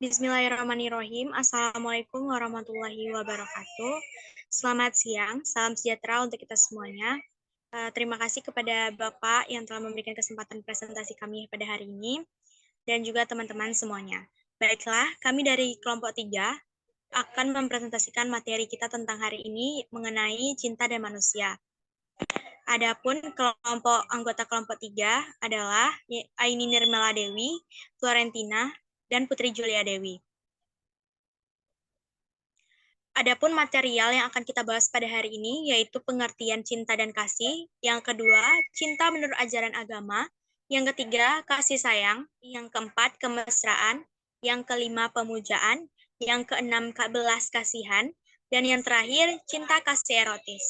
Bismillahirrahmanirrahim. Assalamualaikum warahmatullahi wabarakatuh. Selamat siang, salam sejahtera untuk kita semuanya. Terima kasih kepada Bapak yang telah memberikan kesempatan presentasi kami pada hari ini, dan juga teman-teman semuanya. Baiklah, kami dari kelompok 3 akan mempresentasikan materi kita tentang hari ini mengenai cinta dan manusia. Adapun anggota kelompok 3 adalah Aini Nirmala Dewi, Florentina, dan Putri Julia Dewi. Adapun material yang akan kita bahas pada hari ini yaitu pengertian cinta dan kasih, yang kedua, cinta menurut ajaran agama, yang ketiga, kasih sayang, yang keempat, kemesraan, yang kelima, pemujaan, yang keenam, belas kasihan, dan yang terakhir, cinta kasih erotis.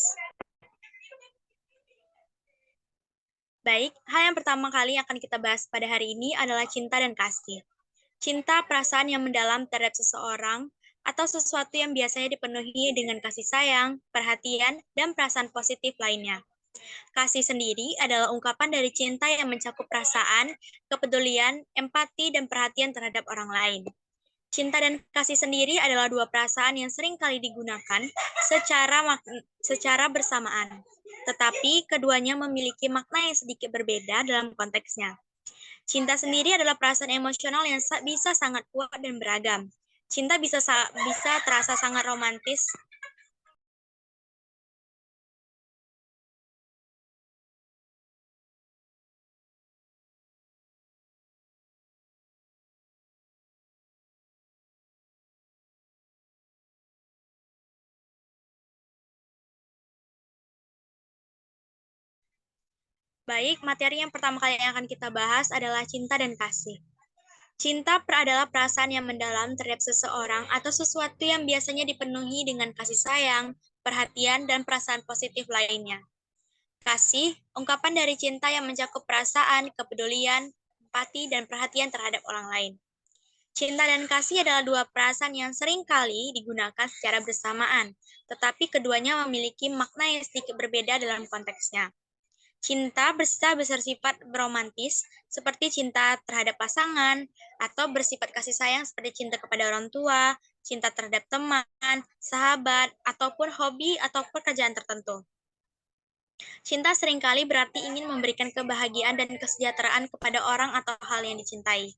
Baik, hal yang pertama kali yang akan kita bahas pada hari ini adalah cinta dan kasih. Cinta, perasaan yang mendalam terhadap seseorang, atau sesuatu yang biasanya dipenuhi dengan kasih sayang, perhatian, dan perasaan positif lainnya. Kasih sendiri adalah ungkapan dari cinta yang mencakup perasaan, kepedulian, empati, dan perhatian terhadap orang lain. Cinta dan kasih sendiri adalah dua perasaan yang sering kali digunakan secara bersamaan, tetapi keduanya memiliki makna yang sedikit berbeda dalam konteksnya. Cinta sendiri adalah perasaan emosional yang bisa sangat kuat dan beragam. Cinta bisa terasa sangat romantis. Baik, materi yang pertama kali yang akan kita bahas adalah cinta dan kasih. Cinta adalah perasaan yang mendalam terhadap seseorang atau sesuatu yang biasanya dipenuhi dengan kasih sayang, perhatian, dan perasaan positif lainnya. Kasih, ungkapan dari cinta yang mencakup perasaan, kepedulian, empati, dan perhatian terhadap orang lain. Cinta dan kasih adalah dua perasaan yang sering kali digunakan secara bersamaan, tetapi keduanya memiliki makna yang sedikit berbeda dalam konteksnya. Cinta bisa bersifat romantis, seperti cinta terhadap pasangan, atau bersifat kasih sayang seperti cinta kepada orang tua, cinta terhadap teman, sahabat, ataupun hobi atau pekerjaan tertentu. Cinta seringkali berarti ingin memberikan kebahagiaan dan kesejahteraan kepada orang atau hal yang dicintai.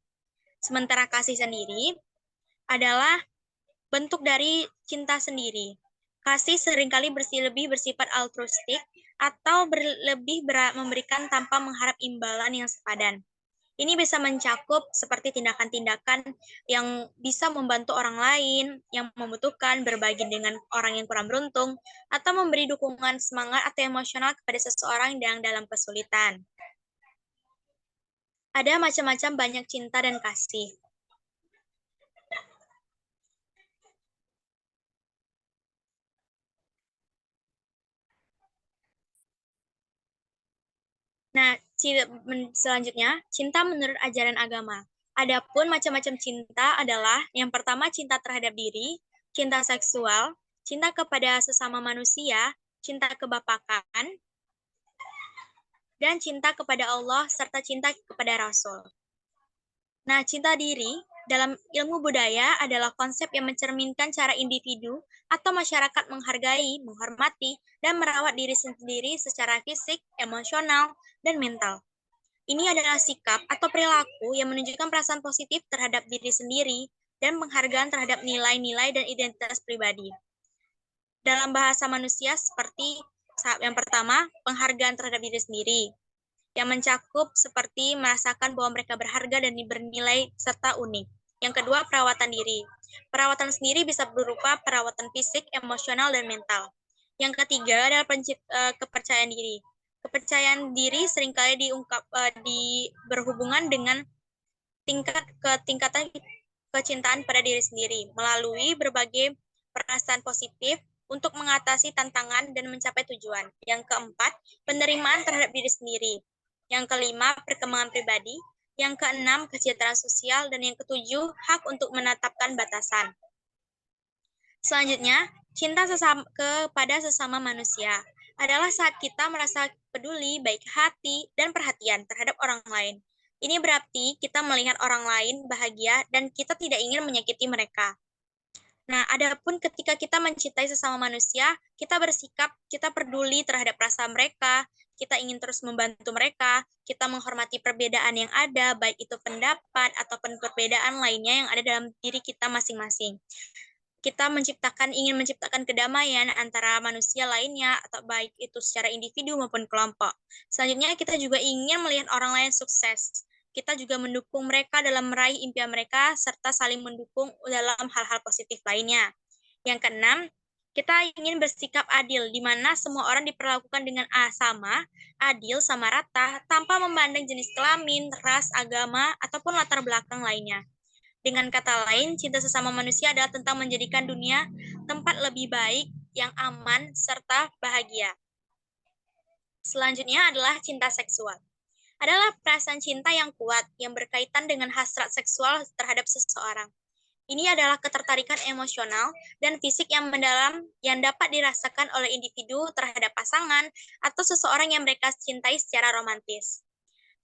Sementara kasih sendiri adalah bentuk dari cinta sendiri. Kasih seringkali lebih bersifat altruistik atau memberikan tanpa mengharap imbalan yang sepadan. Ini bisa mencakup seperti tindakan-tindakan yang bisa membantu orang lain yang membutuhkan, berbagi dengan orang yang kurang beruntung, atau memberi dukungan semangat atau emosional kepada seseorang yang dalam kesulitan. Ada macam-macam banyak cinta dan kasih. Nah, selanjutnya, cinta menurut ajaran agama. Adapun macam-macam cinta adalah yang pertama cinta terhadap diri, cinta seksual, cinta kepada sesama manusia, cinta kebapakan, dan cinta kepada Allah serta cinta kepada Rasul. Nah, cinta diri dalam ilmu budaya adalah konsep yang mencerminkan cara individu atau masyarakat menghargai, menghormati, dan merawat diri sendiri secara fisik, emosional, dan mental. Ini adalah sikap atau perilaku yang menunjukkan perasaan positif terhadap diri sendiri dan penghargaan terhadap nilai-nilai dan identitas pribadi. Dalam bahasa manusia seperti yang pertama, penghargaan terhadap diri sendiri, yang mencakup seperti merasakan bahwa mereka berharga dan bernilai serta unik. Yang kedua, perawatan diri. Perawatan sendiri bisa berupa perawatan fisik, emosional, dan mental. Yang ketiga adalah kepercayaan diri. Kepercayaan diri seringkali berhubungan dengan tingkatan kecintaan pada diri sendiri melalui berbagai perasaan positif untuk mengatasi tantangan dan mencapai tujuan. Yang keempat, penerimaan terhadap diri sendiri. Yang kelima, perkembangan pribadi. Yang keenam, kesejahteraan sosial. Dan yang ketujuh, hak untuk menetapkan batasan. Selanjutnya, cinta kepada sesama manusia adalah saat kita merasa peduli, baik hati, dan perhatian terhadap orang lain. Ini berarti kita melihat orang lain bahagia dan kita tidak ingin menyakiti mereka. Nah, adapun ketika kita mencintai sesama manusia, kita bersikap, kita peduli terhadap perasaan mereka, kita ingin terus membantu mereka, kita menghormati perbedaan yang ada, baik itu pendapat ataupun perbedaan lainnya yang ada dalam diri kita masing-masing. Kita ingin menciptakan kedamaian antara manusia lainnya, atau baik itu secara individu maupun kelompok. Selanjutnya, kita juga ingin melihat orang lain sukses. Kita juga mendukung mereka dalam meraih impian mereka, serta saling mendukung dalam hal-hal positif lainnya. Yang keenam, kita ingin bersikap adil, di mana semua orang diperlakukan dengan sama, adil, sama rata, tanpa memandang jenis kelamin, ras, agama, ataupun latar belakang lainnya. Dengan kata lain, cinta sesama manusia adalah tentang menjadikan dunia tempat lebih baik, yang aman, serta bahagia. Selanjutnya adalah cinta seksual. Adalah perasaan cinta yang kuat, yang berkaitan dengan hasrat seksual terhadap seseorang. Ini adalah ketertarikan emosional dan fisik yang mendalam yang dapat dirasakan oleh individu terhadap pasangan atau seseorang yang mereka cintai secara romantis.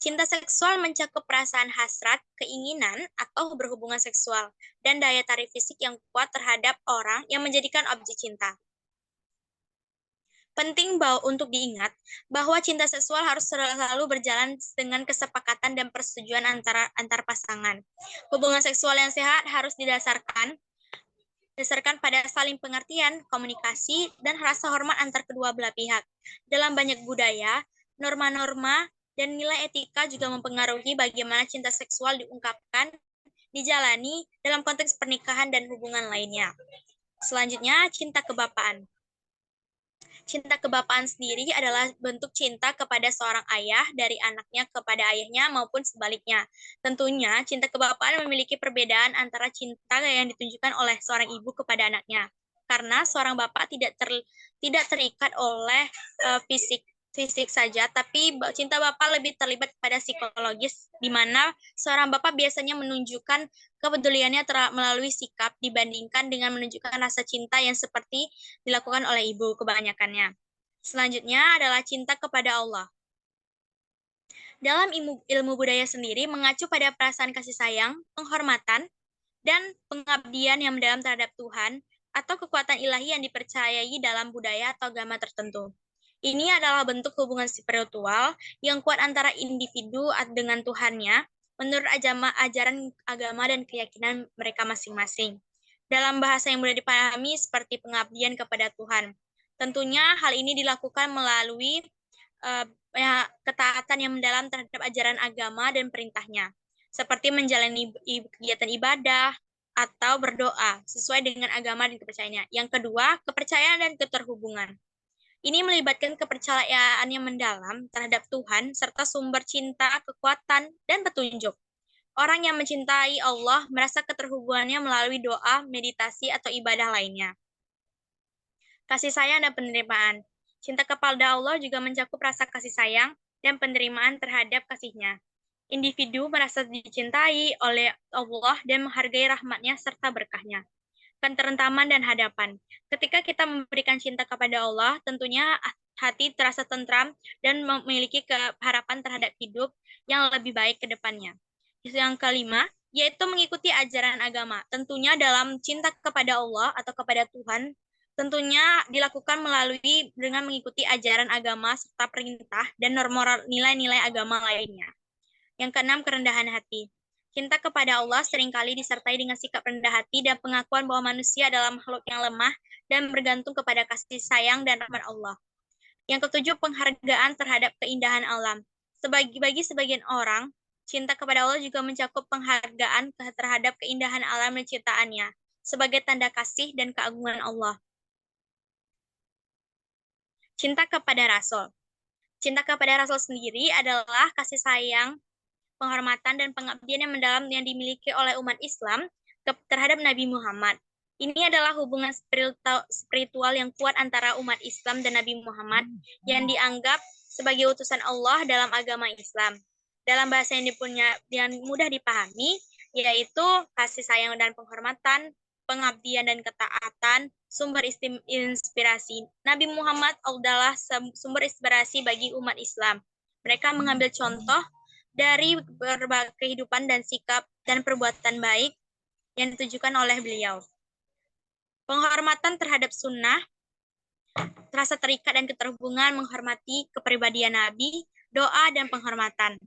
Cinta seksual mencakup perasaan hasrat, keinginan, atau berhubungan seksual, dan daya tarik fisik yang kuat terhadap orang yang menjadikan objek cinta. Penting untuk diingat bahwa cinta seksual harus selalu berjalan dengan kesepakatan dan persetujuan antar pasangan. Hubungan seksual yang sehat harus didasarkan pada saling pengertian, komunikasi, dan rasa hormat antar kedua belah pihak. Dalam banyak budaya, norma-norma dan nilai etika juga mempengaruhi bagaimana cinta seksual diungkapkan, dijalani dalam konteks pernikahan dan hubungan lainnya. Selanjutnya, cinta kebapaan. Cinta kebapaan sendiri adalah bentuk cinta kepada seorang ayah dari anaknya kepada ayahnya maupun sebaliknya. Tentunya, cinta kebapaan memiliki perbedaan antara cinta yang ditunjukkan oleh seorang ibu kepada anaknya. Karena seorang bapak tidak terikat oleh fisik saja, tapi cinta bapak lebih terlibat pada psikologis, di mana seorang bapak biasanya menunjukkan kepeduliannya melalui sikap dibandingkan dengan menunjukkan rasa cinta yang seperti dilakukan oleh ibu kebanyakannya. Selanjutnya adalah cinta kepada Allah. Dalam ilmu budaya sendiri mengacu pada perasaan kasih sayang, penghormatan, dan pengabdian yang mendalam terhadap Tuhan atau kekuatan ilahi yang dipercayai dalam budaya atau agama tertentu. Ini adalah bentuk hubungan spiritual yang kuat antara individu dengan Tuhannya menurut ajaran agama dan keyakinan mereka masing-masing. Dalam bahasa yang mudah dipahami seperti pengabdian kepada Tuhan. Tentunya hal ini dilakukan melalui ketaatan yang mendalam terhadap ajaran agama dan perintahnya, seperti menjalani kegiatan ibadah atau berdoa sesuai dengan agama dan kepercayaannya. Yang kedua, kepercayaan dan keterhubungan. Ini melibatkan kepercayaan yang mendalam terhadap Tuhan serta sumber cinta, kekuatan, dan petunjuk. Orang yang mencintai Allah merasa keterhubungannya melalui doa, meditasi, atau ibadah lainnya. Kasih sayang dan penerimaan. Cinta kepada Allah juga mencakup rasa kasih sayang dan penerimaan terhadap kasih-Nya. Individu merasa dicintai oleh Allah dan menghargai rahmat-Nya serta berkah-Nya. Keterentaman dan hadapan. Ketika kita memberikan cinta kepada Allah, tentunya hati terasa tentram dan memiliki harapan terhadap hidup yang lebih baik ke depannya. Yang kelima, yaitu mengikuti ajaran agama. Tentunya dalam cinta kepada Allah atau kepada Tuhan, tentunya dilakukan melalui dengan mengikuti ajaran agama serta perintah dan nilai-nilai agama lainnya. Yang keenam, kerendahan hati. Cinta kepada Allah seringkali disertai dengan sikap rendah hati dan pengakuan bahwa manusia adalah makhluk yang lemah dan bergantung kepada kasih sayang dan rahmat Allah. Yang ketujuh, penghargaan terhadap keindahan alam. Bagi sebagian orang, cinta kepada Allah juga mencakup penghargaan terhadap keindahan alam dan ciptaannya sebagai tanda kasih dan keagungan Allah. Cinta kepada Rasul. Cinta kepada Rasul sendiri adalah kasih sayang, penghormatan, dan pengabdian yang mendalam yang dimiliki oleh umat Islam terhadap Nabi Muhammad. Ini adalah hubungan spiritual yang kuat antara umat Islam dan Nabi Muhammad yang dianggap sebagai utusan Allah dalam agama Islam. Dalam bahasa yang mudah dipahami, yaitu kasih sayang dan penghormatan, pengabdian dan ketaatan, sumber inspirasi. Nabi Muhammad adalah sumber inspirasi bagi umat Islam. Mereka mengambil contoh dari berbagai kehidupan dan sikap dan perbuatan baik yang ditujukan oleh beliau. Penghormatan terhadap sunnah, rasa terikat dan keterhubungan menghormati kepribadian Nabi, doa, dan penghormatan.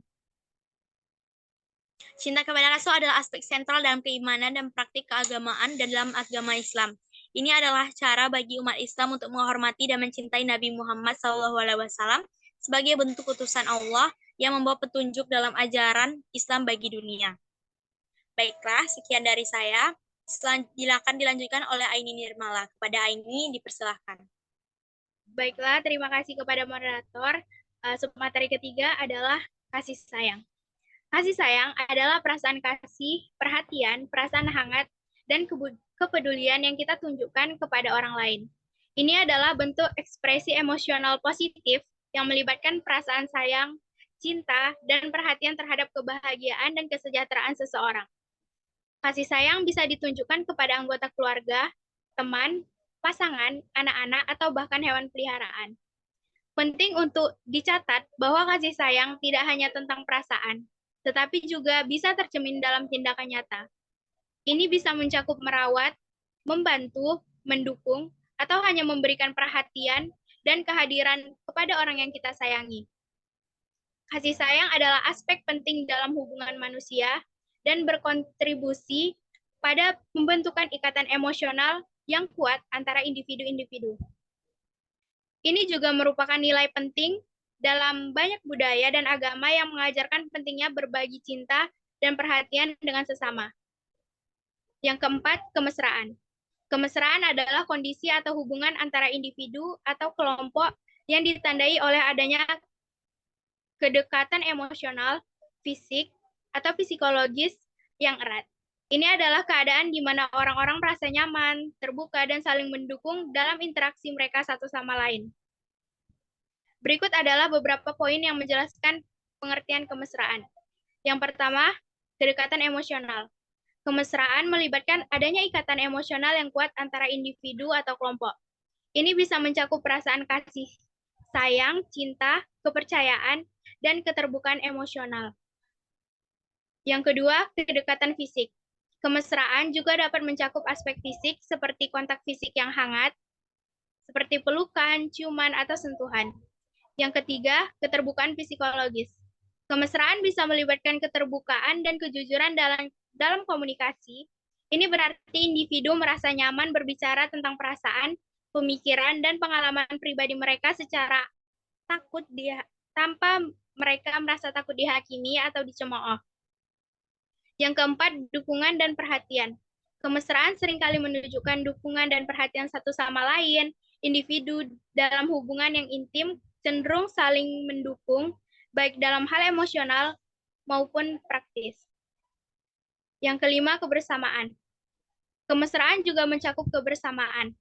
Cinta kepada Rasul adalah aspek sentral dalam keimanan dan praktik keagamaan dan dalam agama Islam. Ini adalah cara bagi umat Islam untuk menghormati dan mencintai Nabi Muhammad SAW sebagai bentuk utusan Allah yang membawa petunjuk dalam ajaran Islam bagi dunia. Baiklah, sekian dari saya. Silakan dilanjutkan oleh Aini Nirmala. Kepada Aini, dipersilahkan. Baiklah, terima kasih kepada moderator. Submateri ketiga adalah kasih sayang. Kasih sayang adalah perasaan kasih, perhatian, perasaan hangat, dan kepedulian yang kita tunjukkan kepada orang lain. Ini adalah bentuk ekspresi emosional positif yang melibatkan perasaan sayang, cinta, dan perhatian terhadap kebahagiaan dan kesejahteraan seseorang. Kasih sayang bisa ditunjukkan kepada anggota keluarga, teman, pasangan, anak-anak, atau bahkan hewan peliharaan. Penting untuk dicatat bahwa kasih sayang tidak hanya tentang perasaan, tetapi juga bisa tercermin dalam tindakan nyata. Ini bisa mencakup merawat, membantu, mendukung, atau hanya memberikan perhatian dan kehadiran kepada orang yang kita sayangi. Kasih sayang adalah aspek penting dalam hubungan manusia dan berkontribusi pada pembentukan ikatan emosional yang kuat antara individu-individu. Ini juga merupakan nilai penting dalam banyak budaya dan agama yang mengajarkan pentingnya berbagi cinta dan perhatian dengan sesama. Yang keempat, kemesraan. Kemesraan adalah kondisi atau hubungan antara individu atau kelompok yang ditandai oleh adanya kedekatan emosional, fisik, atau psikologis yang erat. Ini adalah keadaan di mana orang-orang merasa nyaman, terbuka, dan saling mendukung dalam interaksi mereka satu sama lain. Berikut adalah beberapa poin yang menjelaskan pengertian kemesraan. Yang pertama, kedekatan emosional. Kemesraan melibatkan adanya ikatan emosional yang kuat antara individu atau kelompok. Ini bisa mencakup perasaan kasih, sayang, cinta, kepercayaan, dan keterbukaan emosional. Yang kedua, kedekatan fisik. Kemesraan juga dapat mencakup aspek fisik seperti kontak fisik yang hangat, seperti pelukan, ciuman, atau sentuhan. Yang ketiga, keterbukaan psikologis. Kemesraan bisa melibatkan keterbukaan dan kejujuran dalam komunikasi. Ini berarti individu merasa nyaman berbicara tentang perasaan, pemikiran, dan pengalaman pribadi mereka secara tanpa mereka merasa takut dihakimi atau dicemooh. Yang keempat, dukungan dan perhatian. Kemesraan seringkali menunjukkan dukungan dan perhatian satu sama lain. Individu dalam hubungan yang intim cenderung saling mendukung, baik dalam hal emosional maupun praktis. Yang kelima, kebersamaan. Kemesraan juga mencakup kebersamaan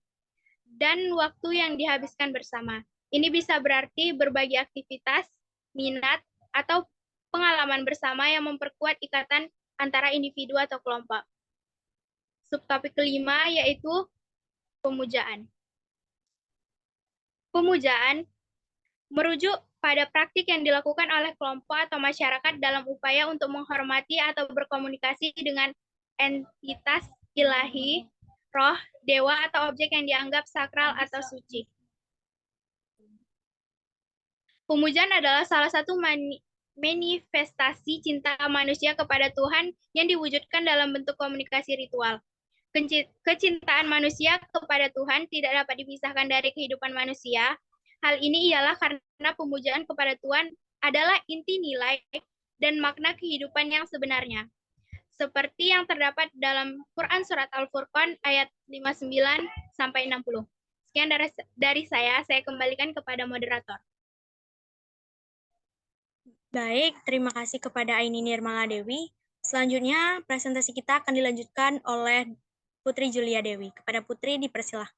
dan waktu yang dihabiskan bersama. Ini bisa berarti berbagi aktivitas, minat, atau pengalaman bersama yang memperkuat ikatan antara individu atau kelompok. Subtopik kelima yaitu pemujaan. Pemujaan merujuk pada praktik yang dilakukan oleh kelompok atau masyarakat dalam upaya untuk menghormati atau berkomunikasi dengan entitas ilahi, roh, dewa, atau objek yang dianggap sakral atau suci. Pemujaan adalah salah satu manifestasi cinta manusia kepada Tuhan yang diwujudkan dalam bentuk komunikasi ritual. Kecintaan manusia kepada Tuhan tidak dapat dipisahkan dari kehidupan manusia. Hal ini ialah karena pemujaan kepada Tuhan adalah inti nilai dan makna kehidupan yang sebenarnya. Seperti yang terdapat dalam Quran Surat Al-Furqan ayat 59-60. Sekian dari saya kembalikan kepada moderator. Baik, terima kasih kepada Aini Nirmala Dewi. Selanjutnya, presentasi kita akan dilanjutkan oleh Putri Julia Dewi. Kepada Putri, dipersilahkan.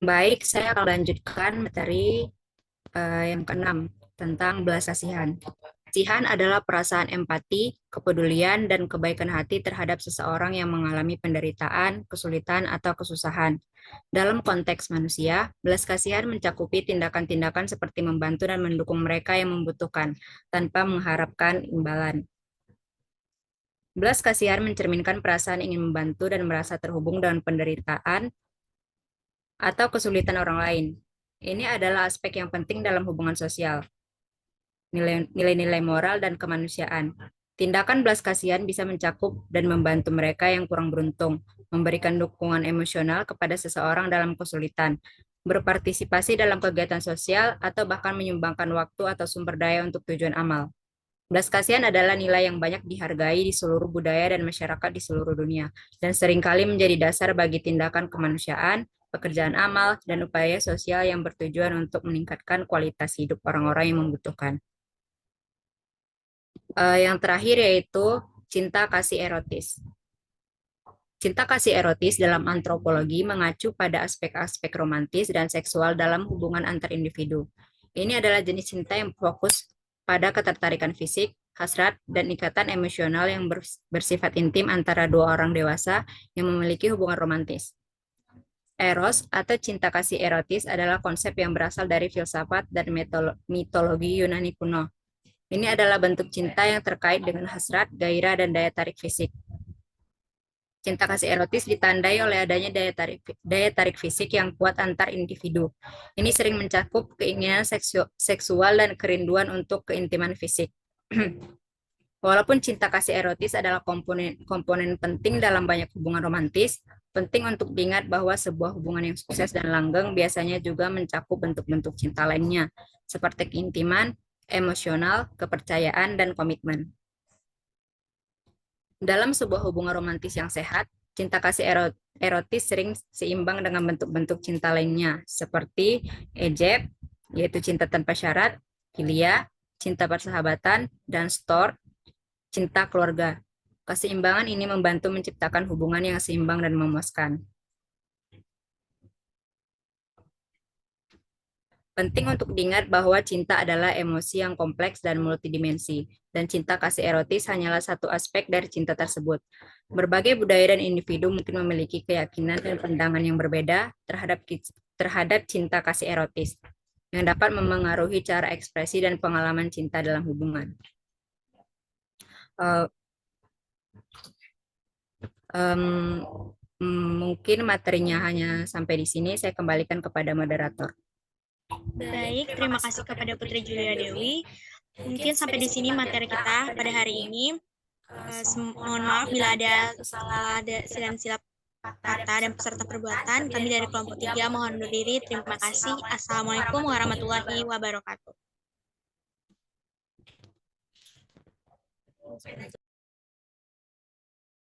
Baik, saya akan lanjutkan materi yang keenam tentang belas kasihan. Kasihan adalah perasaan empati, kepedulian, dan kebaikan hati terhadap seseorang yang mengalami penderitaan, kesulitan, atau kesusahan. Dalam konteks manusia, belas kasihan mencakupi tindakan-tindakan seperti membantu dan mendukung mereka yang membutuhkan, tanpa mengharapkan imbalan. Belas kasihan mencerminkan perasaan ingin membantu dan merasa terhubung dengan penderitaan atau kesulitan orang lain. Ini adalah aspek yang penting dalam hubungan sosial, nilai-nilai moral dan kemanusiaan. Tindakan belas kasihan bisa mencakup dan membantu mereka yang kurang beruntung, memberikan dukungan emosional kepada seseorang dalam kesulitan, berpartisipasi dalam kegiatan sosial, atau bahkan menyumbangkan waktu atau sumber daya untuk tujuan amal. Belas kasihan adalah nilai yang banyak dihargai di seluruh budaya dan masyarakat di seluruh dunia, dan seringkali menjadi dasar bagi tindakan kemanusiaan, pekerjaan amal, dan upaya sosial yang bertujuan untuk meningkatkan kualitas hidup orang-orang yang membutuhkan. Yang terakhir yaitu cinta kasih erotis. Cinta kasih erotis dalam antropologi mengacu pada aspek-aspek romantis dan seksual dalam hubungan antar individu. Ini adalah jenis cinta yang fokus pada ketertarikan fisik, hasrat, dan ikatan emosional yang bersifat intim antara dua orang dewasa yang memiliki hubungan romantis. Eros atau cinta kasih erotis adalah konsep yang berasal dari filsafat dan mitologi Yunani kuno. Ini adalah bentuk cinta yang terkait dengan hasrat, gairah, dan daya tarik fisik. Cinta kasih erotis ditandai oleh adanya daya tarik fisik yang kuat antar individu. Ini sering mencakup keinginan seksual dan kerinduan untuk keintiman fisik. Walaupun cinta kasih erotis adalah komponen penting dalam banyak hubungan romantis, penting untuk diingat bahwa sebuah hubungan yang sukses dan langgeng biasanya juga mencakup bentuk-bentuk cinta lainnya, seperti keintiman, emosional, kepercayaan, dan komitmen. Dalam sebuah hubungan romantis yang sehat, cinta kasih erotis sering seimbang dengan bentuk-bentuk cinta lainnya, seperti ejep, yaitu cinta tanpa syarat, philia, cinta persahabatan, dan storge, cinta keluarga. Keseimbangan ini membantu menciptakan hubungan yang seimbang dan memuaskan. Penting untuk diingat bahwa cinta adalah emosi yang kompleks dan multidimensi, dan cinta kasih erotis hanyalah satu aspek dari cinta tersebut. Berbagai budaya dan individu mungkin memiliki keyakinan dan pandangan yang berbeda terhadap cinta kasih erotis, yang dapat memengaruhi cara ekspresi dan pengalaman cinta dalam hubungan. Mungkin materinya hanya sampai di sini, saya kembalikan kepada moderator. Baik, terima kasih kepada Putri Julia Dewi. Mungkin sampai di sini materi kita pada hari ini. Mohon maaf bila ada kesalahan dan silap kata dan peserta perbuatan. Kami dari kelompok 3 mohon undur diri. Terima kasih. Assalamualaikum warahmatullahi wabarakatuh.